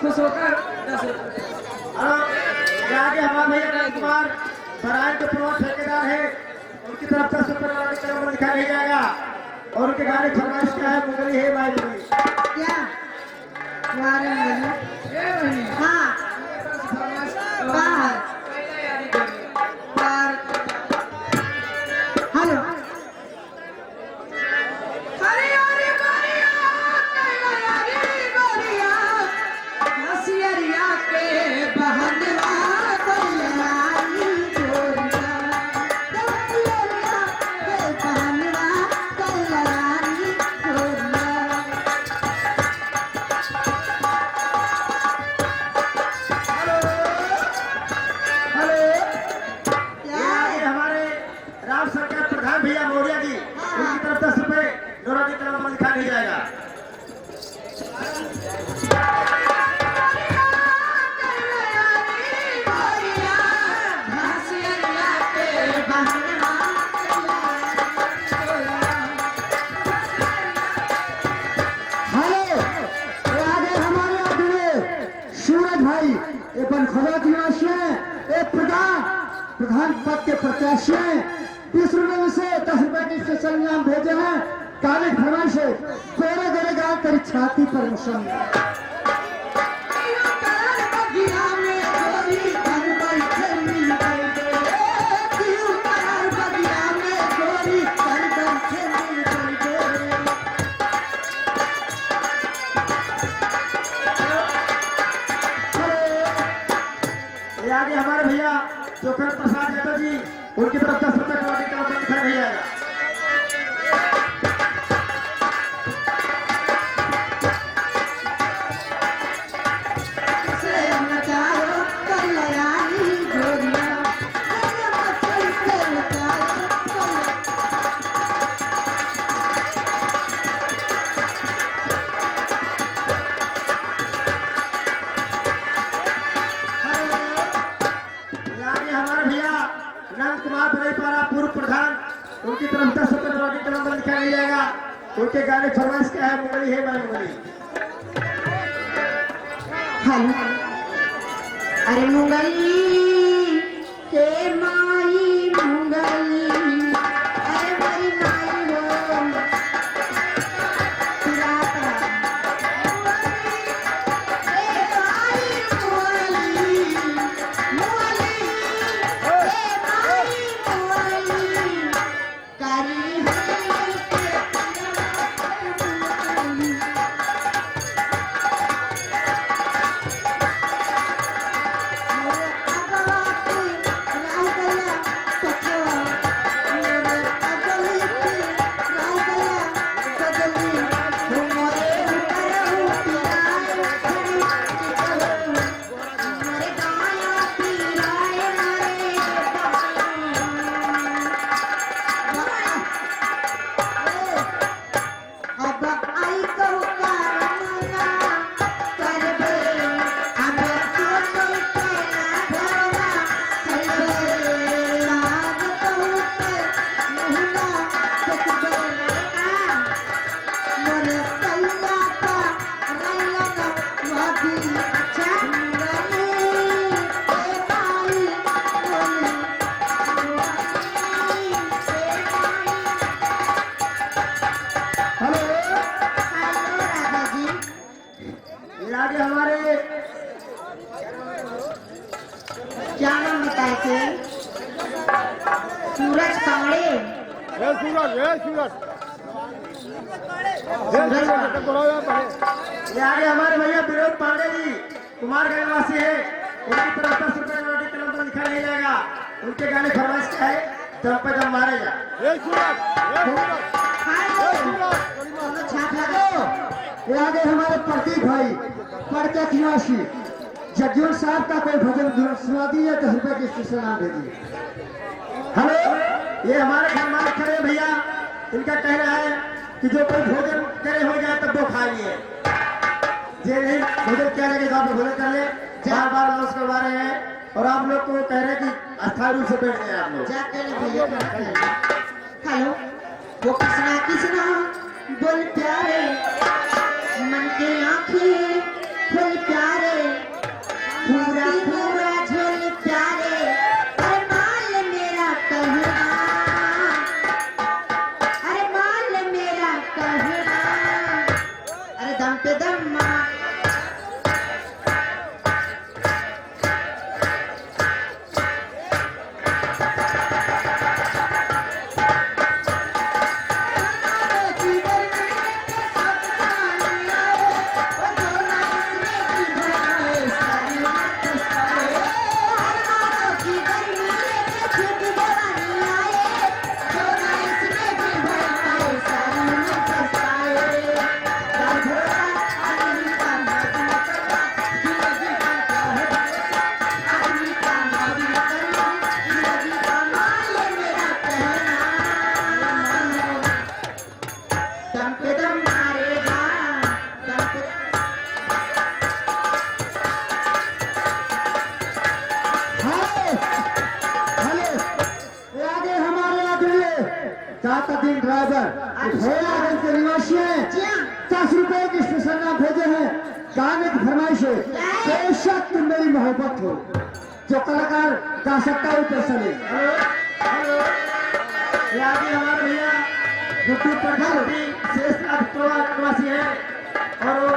खुश होकर 10 आगे हमारे भैया राज कुमार बराज के प्रमुख ठेकेदार है, उनकी तरफ से सुपर कलम दिखाया नहीं जाएगा और उनके गाने फरमाइश क्या है, मुगली है भाई मुगली क्या यार मुगली हाँ बाहर बाहर हेलो भैया मौर्य जी, उनकी तरफ 10 रुपए नौरानी कलम दिखाया नहीं जाएगा। सूरज भाई एवं खजात निवासी हैं, एक प्रधान पद के प्रत्याशी हैं, 20 रुपए में से 10 रुपए की स्पेशल इनाम भेजे हैं। काले भगवान से गोरे गोरे गाँव करी छाती पर मुसम आगे हमारे भैया चोखर प्रसाद यादव जी, उनकी तरफ 10 रुपए कलम दिखाया नहीं जाएगा। नंद कुमार बड़ईपारा पूर्व प्रधान, उनकी तरफ 10 रुपए नौरानी कलम दिखाया नहीं जाएगा। उनके गाने फरमाइश क्या है, मुगली है भाई मुगली हेलो अरे मुगली के माई मुगली अरे मेरी माई हो आगे हमारे क्या नाम बताए थे? सूरज पांडे। ये आगे हमारे भैया विनोद पांडे जी, कुमारगंज निवासी है, उनकी तरफ 10 रुपए नौरानी कलम दिखाया नहीं जाएगा। उनके गाने फरमाइश क्या है, दम पे दम मारेगा। छाप लगो। ये आगे हमारे प्रतीक भाई प्रत्यक्ष निवासी, जगजीवन साहब का कोई भजन सुना दीजिए, 10 रुपए की स्टेशन नाम दे दीजिए। हेलो, ये हमारे घर मालिक खड़े हैं भैया, इनका कहना है कि जो कोई भोजन करे हो जाए तब वो खा लिए, जे नहीं भोजन क्या लगे आप भोजन कर ले, बार बार लॉस करवा रहे हैं और आप लोग को कह रहे हैं कि अस्थायी रूप से बैठ गए आप लोग। हेलो, वो किसना बोल प्यारे मन के आंखें खोल प्यारे चाहता दिन ड्राइवर भोलागंज के निवासी हैं, 10 रुपए की स्पेशल नाम भेजे हैं। गाने की फरमाइश है, बेशक तुम मेरी मोहब्बत हो, जो कलाकार गा सकता है पैसा ले। हेलो हेलो, ये आगे हमारे भैया यूट्यूब पर शेषनाथ प्रवासी है और वो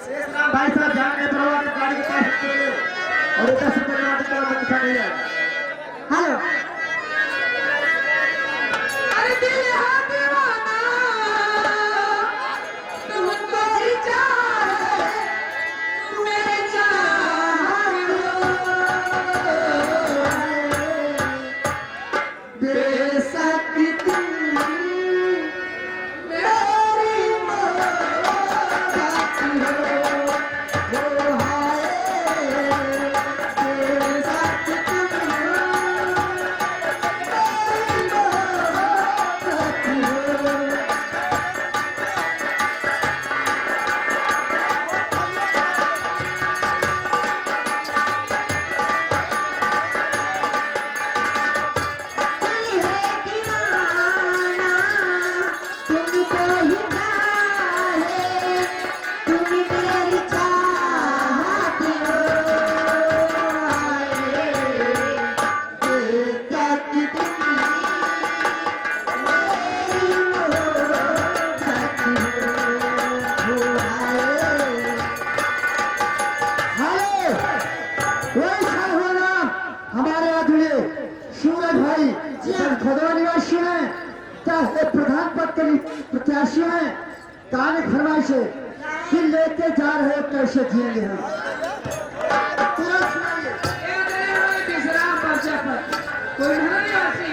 शेषनाथ भाई साहब जहाँ के प्रवासी गाड़ी के पास खड़े हैं और 10 रुपए का टिकट दिखा नहीं है। हेलो अरे दिल है दीवाना तुमको ही चाहे मेरे चाहे बेशक तुम मेरी मोहब्बत हो हाय बेशक तुम हमारे अधूरे सूरज भाई खदवा निवासी हैं, प्रधान पद के प्रत्याशी हैं। गाने की फरमाइश है, दिल लेके जा रहे कैसे जिएंगे हम। तुरंत सुनाइए। विश्राम पर्चा पर कोई निवासी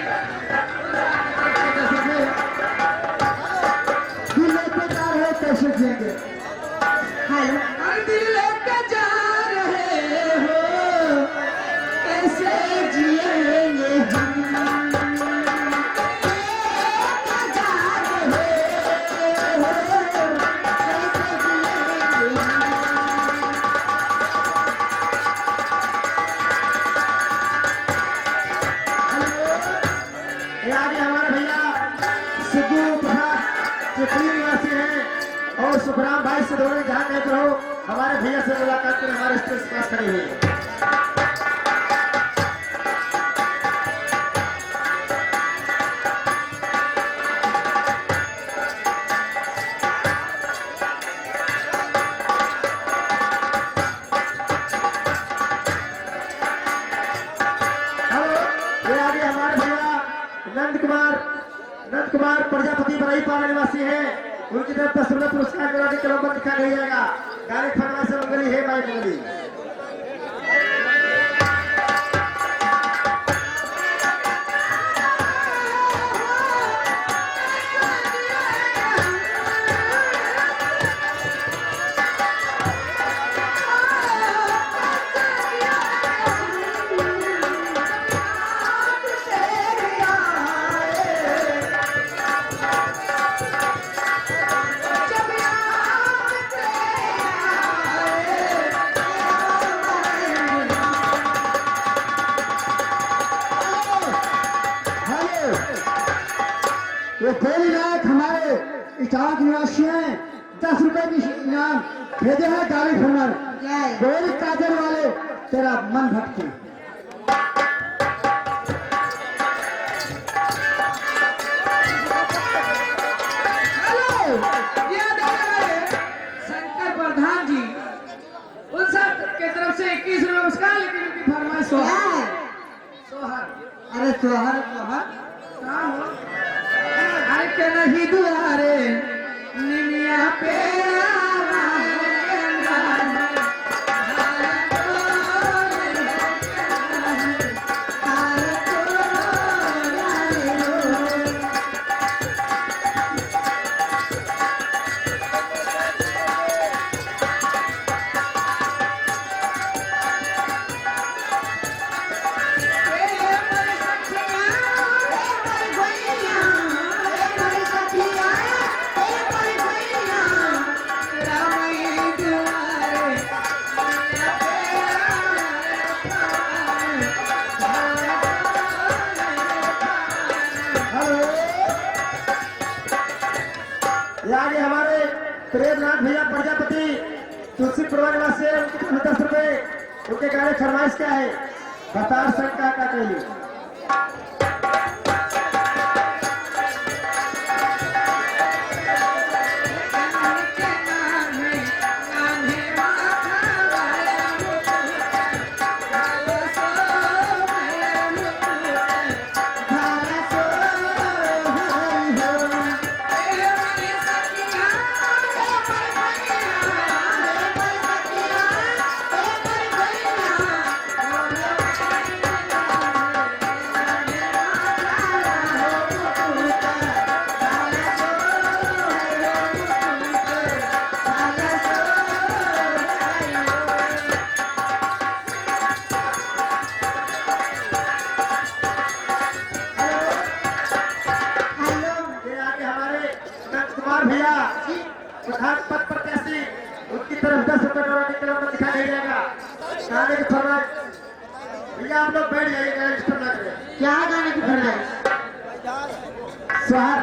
दिल लेके जा रहे कैसे जिएंगे। हेलो हर दिल लेके जा रहे हो कैसे जिएंगे हम ये आगे हमारे भैया सिद्धू प्रसाद चिखली निवासी हैं और सुखराम भाई से दोनों जहाँ कहते रहो हमारे भैया से मुलाकात करें, हमारे स्टेज पास खड़े हुए हैं। ये आगे हमारे भैया नंद कुमार प्रजापति बराईपाड़ा निवासी हैं, उनकी तरफ 10 रुपये पुरस्कार के कलम लिखा नहीं जाएगा। गाने फरमा से मंगली है भाई मंगली। ये कोई नायक हमारे इटाक निवासी हैं, 10 रुपए की इनाम भेजे हैं। गाड़ी फरमान गोरी काजल वाले तेरा मन भटके। हेलो ये देखो तोहर तोहर का हो अरे के नहीं दुआरे निमिया पे आवा आगे हमारे प्रेमनाथ भैया प्रजापति तुलसी परिवार निवासी है, उनकी तरफ 10 रुपए। उनके गाने फरमाइश क्या है बता सकता का कहिए। ये आगे हमारे अनंत कुमार भैया प्रधान पद प्रत्याशी, उनकी तरफ 10 रुपए डोनेट के लिए दिखाई नहीं जाएगा। गाने की फरमाइश भैया आप लोग बैठ जाइएगा, रजिस्टर ना करें। क्या गाने की फरमाइश? सुहाग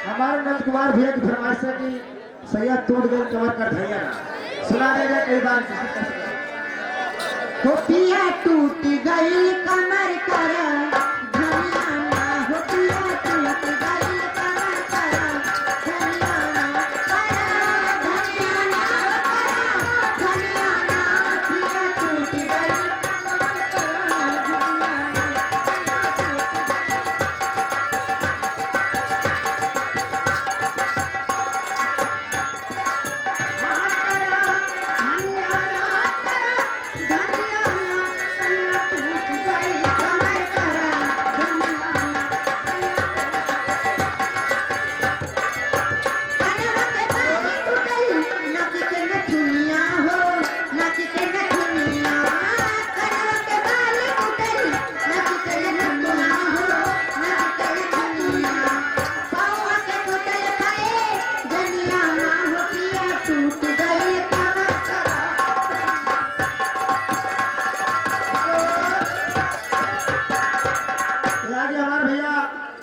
हमारे नंद कुमार भैया की फरमाइश है कि सैयद टूट गए कमर का धैया सुना देगा कई बार। होतिया टूट गई कमर कर धनियाना, होतिया टूट गई कमर कर धनियाना, धनियाना धनियाना, होतिया टूट गई कमर कर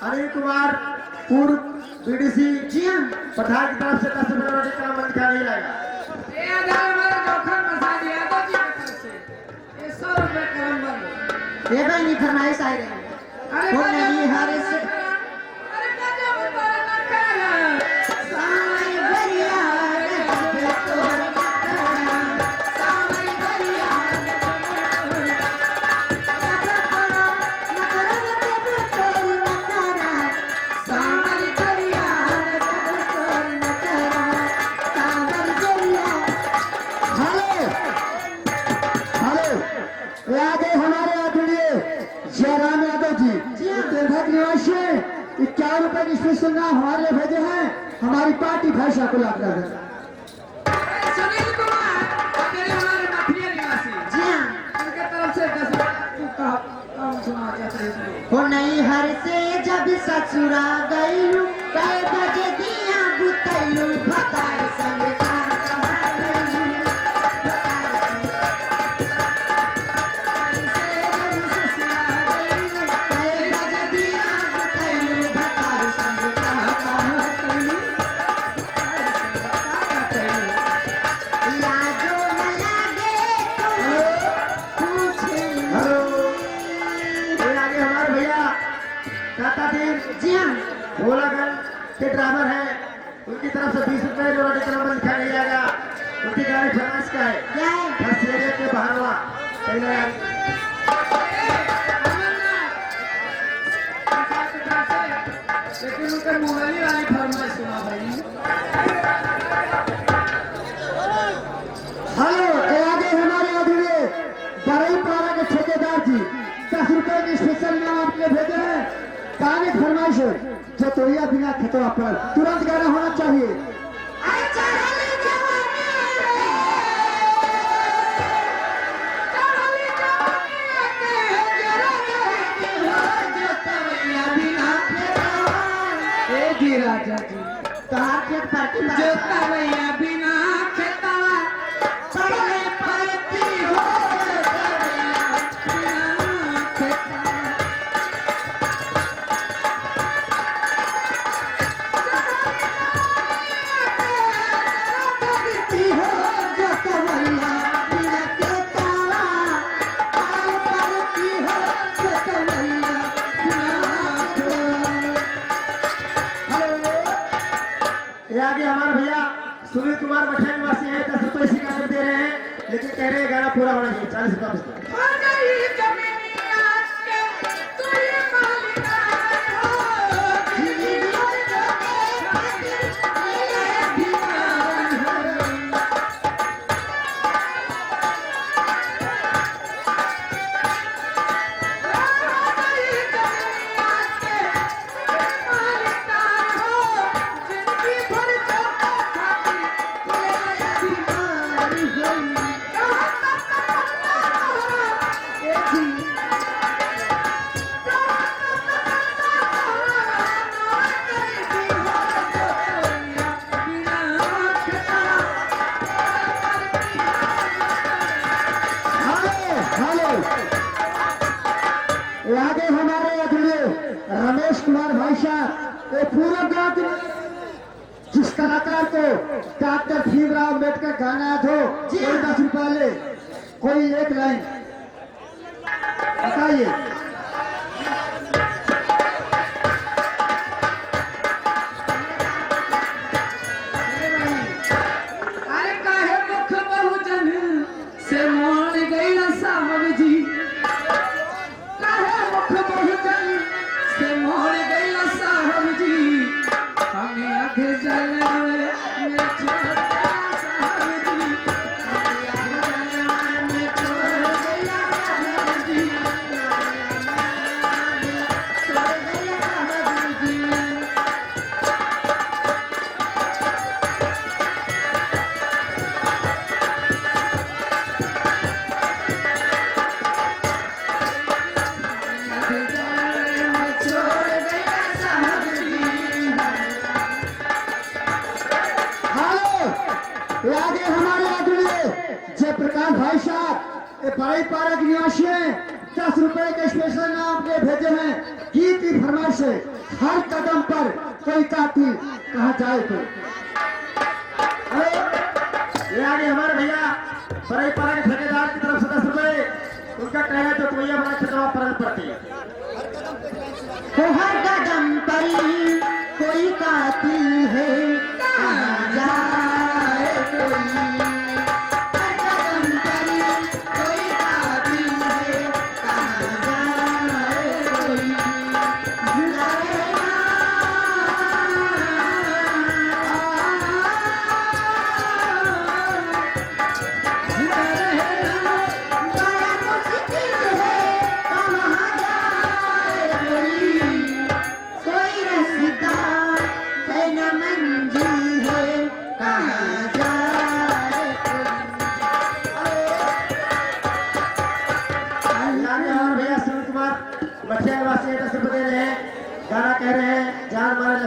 अनिल कुमार पूर्व बीडीसी जी हाँ। प्रधान की तरफ से 10 रुपए डोनेट का मन दिखा नहीं जाएगा। ये आधार हमारे जोखन प्रसाद यादव जी की तरफ से ये 100 रुपए कलम बंद। ये भाई नहीं फरमाइश आई रही अरे वो गजब नहीं हारे से अरे गजब बड़ा नखरा साई बरिया गजब तोर नखरा, साई बरिया गजब तोर नखरा, गजब तोर नखरा, साई बरिया गजब तोर नखरा, साई बरिया। हेलो हेलो, ये आगे हमारे आदरणीय जयराम यादव जी देवघर निवासी 51 रुपए की स्पेशल नाम हमारे लिए भेजे हैं, हमारी पार्टी भाषा को लाभ कर सुनील कुमार अकेले हमारे मठिया निवासी जी हाँ। उनके तरफ से 10 रुपए का काम सुना जाता है। हो नहीं हर से जब ससुरा गईलू कै बजे दिया बुतैलू भतार संग कार कहाँ गईलू, भतार काका दिन जी हाँ भोलागंज के ड्राइवर है, उनकी तरफ से 20 रुपए जो वाले नंबर लिखा नहीं जाएगा। उनकी गाड़ी फरमाइश का है, क्या है बस एरिया के बाहर वाला पहले लेकिन उनके मुंगली वाली फरमाइश सुना भाई। हेलो, तो आगे हमारे अधूरे बरई पारा के ठेकेदार जी 10 रुपए की स्पेशल नाम आपने भेजे हैं। गाने की फरमाइश है, जो तोड़िया बिना खतरा पर तुरंत गाना होना चाहिए। अरे चढ़ली जवानी चढ़ली जवानी के जरा करती हो जो तवैया बिना खेतवा ए जी राजा जी, कहाँ खेत पार्टी जो तवैया बिना खेतवा पड़े पड़ती हो जो तवैया बिना खेतवा। करती हो जो तवैया बिना खेतवा पड़े पड़ती हो जो तवैया बिना खेतवा। ये आगे हमारे भैया सुनील कुमार मठिया निवासी है, 10 रुपए इसी का दे रहे हैं, लेकिन कह रहे हैं गाना पूरा होना चाहिए। 40 रुपया बचता है। हो गई जमीनिया के तू ये मालिका हो, जीवी और जोगे खातिर ये दीवार हो। हेलो, हेलो, ये आगे हमारे अधूरे रमेश कुमार भाई साहब, ये पूरा गाँव के जिस कलाकार को डॉक्टर भीमराव अम्बेडकर गाना याद हो, कोई 10 रुपया ले, कोई एक लाइन बताइए। अरे काहे मुख बहुजन से मोड़ गई साहब जी, काहे मुख बहुजन से मोड़ गई साहब जी, हमें आगे जलवे में छोड़ गया साहब जी, हमें आगे जलवे में छोड़ गया साहब जी, छोड़ गया साहब जी। हेलो, ये आगे हमारे अधूरे जयप्रकाश भाई साहब, ये बड़ई पारा के निवासी हैं, 10 रुपए के स्पेशल नाम आपने भेजे हैं। गीत की फरमाइश है, हर कदम पर कोई कातिल कहा जाए तो। हेलो, ये आगे हमारे भैया बड़ई पारा के ठेकेदार की तरफ से 10 रुपए, उनका कहना है जो तोड़िया बना खतरा पर पड़ती है। तो हर कदम पर कोई कातिल है कहाँ जाए कोई हर कदम पर कोई कातिल है कहाँ जाए कोई जाए बड़ा मुश्किल है कहाँ जाए कोई रास्ता है न मंजिल है कहाँ जाए आगे हमारे भैया सुनील कुमार मठिया निवासी है, 10 रुपए दे रहे हैं, गाना कह रहे हैं जान मारे